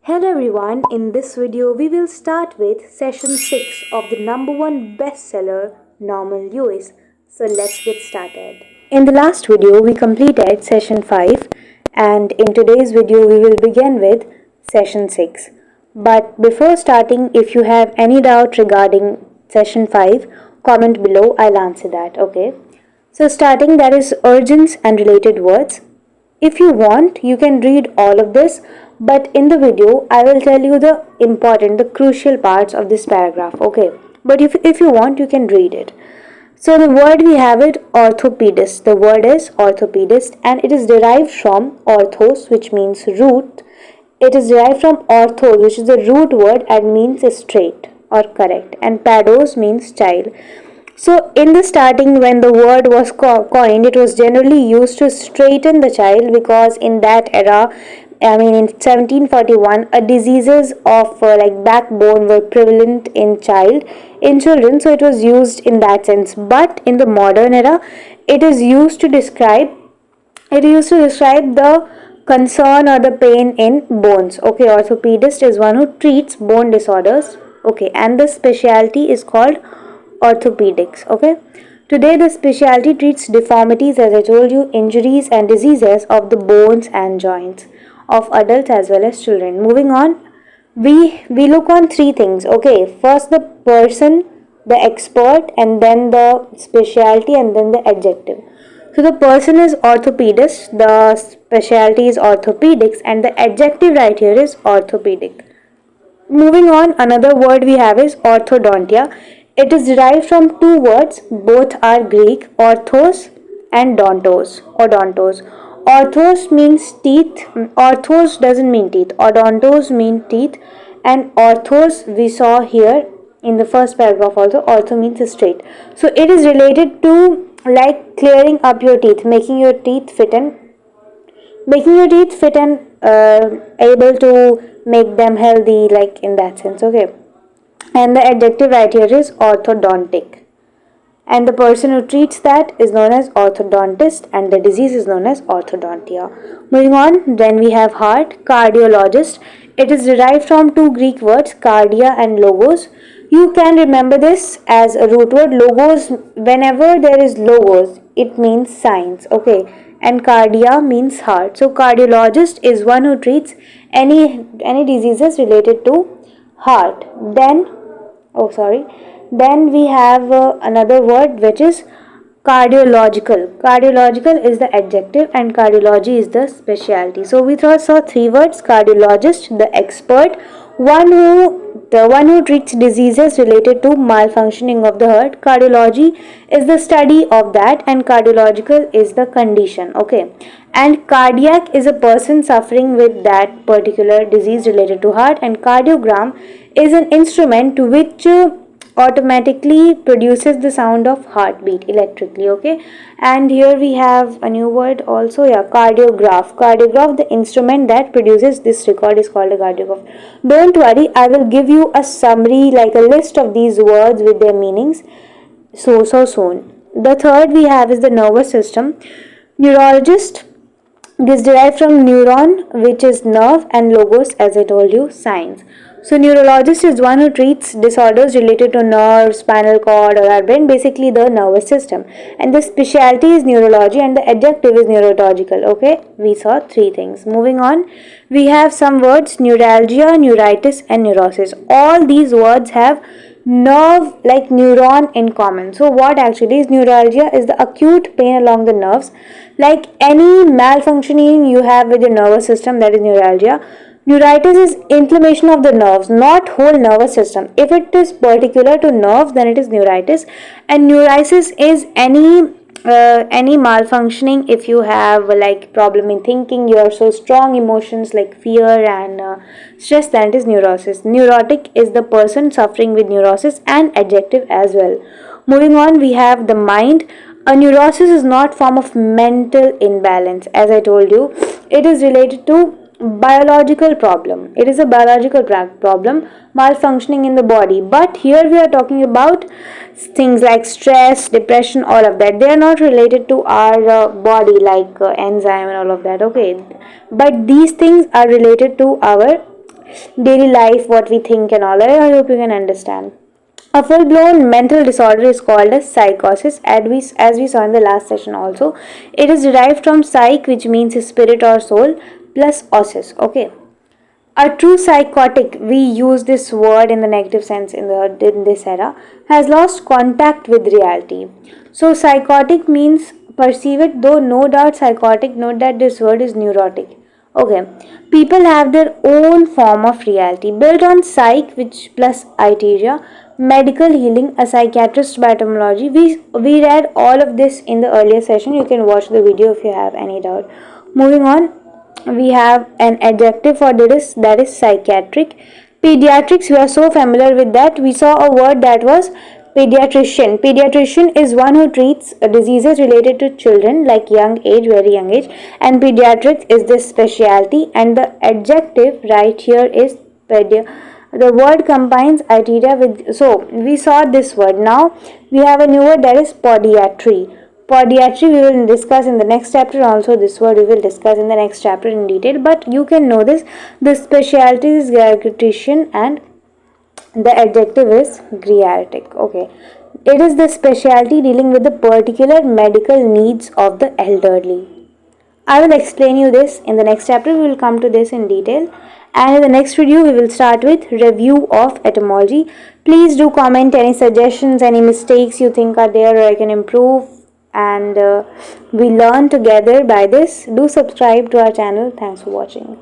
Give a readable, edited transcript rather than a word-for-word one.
Hello everyone, in this video we will start with session 6 of the number one bestseller Normal US. So let's get started. In the last video we completed session 5 and in today's video we will begin with session 6. But before starting, if you have any doubt regarding session 5, comment below, I'll answer that, okay? So starting, that is urgence and related words. If you want, you can read all of this, but in the video, I will tell you the crucial parts of this paragraph, okay? But if you want, you can read it. So the word we have it, orthopedist. The word is orthopedist and it is derived from orthos, which means root. It is derived from orthos, which is the root word and means straight or correct. And pados means child. So, in the starting, when the word was coined, it was generally used to straighten the child because in that era, in 1741, diseases of like backbone were prevalent in children. So it was used in that sense. But in the modern era, it is used to describe the concern or the pain in bones. Okay, orthopedist is one who treats bone disorders. Okay, and the specialty is called orthopedics. Okay, today the specialty treats deformities, as I told you, injuries and diseases of the bones and joints of adults as well as children. Moving on, we look on three things. Okay, first the person, the expert, and then the specialty, and then the adjective. So the person is orthopedist, the specialty is orthopedics, and the adjective right here is orthopedic. Moving on, another word we have is orthodontia. It is derived from two words, both are Greek, orthos and dontos, odontos. Orthos means teeth, orthos doesn't mean teeth, odontos mean teeth, and orthos we saw here in the first paragraph also, ortho means straight. So it is related to like clearing up your teeth, making your teeth fit and able to make them healthy, like in that sense. Okay, and the adjective right here is orthodontic, and the person who treats that is known as orthodontist and the disease is known as orthodontia. Moving on, then we have heart, cardiologist. It is derived from two Greek words, cardia and logos. You can remember this as a root word. Logos, whenever there is logos, it means science. Okay, and cardia means heart. So cardiologist is one who treats any diseases related to heart. Then we have another word which is cardiological. Cardiological is the adjective and cardiology is the specialty. So we saw three words, cardiologist, the expert, the one who treats diseases related to malfunctioning of the heart. Cardiology is the study of that and cardiological is the condition. Okay, and cardiac is a person suffering with that particular disease related to heart, and cardiogram is an instrument to which automatically produces the sound of heartbeat electrically. Okay, and here we have a new word also, cardiograph. The instrument that produces this record is called a cardiograph. Don't worry, I will give you a summary, like a list of these words with their meanings so soon. The third we have is the nervous system. Neurologist is derived from neuron, which is nerve, and logos, as I told you, science. So neurologist is one who treats disorders related to nerve, spinal cord, or our brain, basically the nervous system. And the specialty is neurology and the adjective is neurological. Okay, we saw three things. Moving on, we have some words, neuralgia, neuritis, and neurosis. All these words have nerve, like neuron, in common. So what actually is neuralgia? Is the acute pain along the nerves, like any malfunctioning you have with your nervous system, that is neuralgia. Neuritis is inflammation of the nerves, not whole nervous system. If it is particular to nerves, then it is neuritis. And neurisis is any malfunctioning. If you have like problem in thinking, you are so strong emotions like fear and stress, then it is neurosis. Neurotic is the person suffering with neurosis, and adjective as well. Moving on, we have the mind. A neurosis is not form of mental imbalance, as I told you. It is related to biological problem. It is a biological problem, malfunctioning in the body. But here we are talking about things like stress, depression, all of that. They are not related to our body, like enzyme and all of that. Okay, but these things are related to our daily life, what we think and all that. I hope you can understand. A full-blown mental disorder is called as psychosis, as we saw in the last session also. It is derived from psych, which means spirit or soul, plus osis. Okay. A true psychotic, we use this word in the negative sense in this era, has lost contact with reality. So psychotic means perceive it, though no doubt psychotic, note that this word is neurotic. Okay. People have their own form of reality built on psych, which plus iteria, medical healing, a psychiatrist by etymology. We read all of this in the earlier session. You can watch the video if you have any doubt. Moving on, we have an adjective for this, that is psychiatric. Pediatrics, we are so familiar with that. We saw a word that was pediatrician. Pediatrician is one who treats diseases related to children, like young age, very young age, and pediatrics is this specialty. And the adjective right here is the word combines idea with, so we saw this word. Now we have a new word, that is podiatry. Podiatry we will discuss in the next chapter. Also, this word we will discuss in the next chapter in detail. But you can know this. The specialty is geriatrician and the adjective is geriatric. Okay. It is the specialty dealing with the particular medical needs of the elderly. I will explain you this in the next chapter. We will come to this in detail. And in the next video, we will start with review of etymology. Please do comment any suggestions, any mistakes you think are there or I can improve. And we learn together by this. Do subscribe to our channel. Thanks for watching.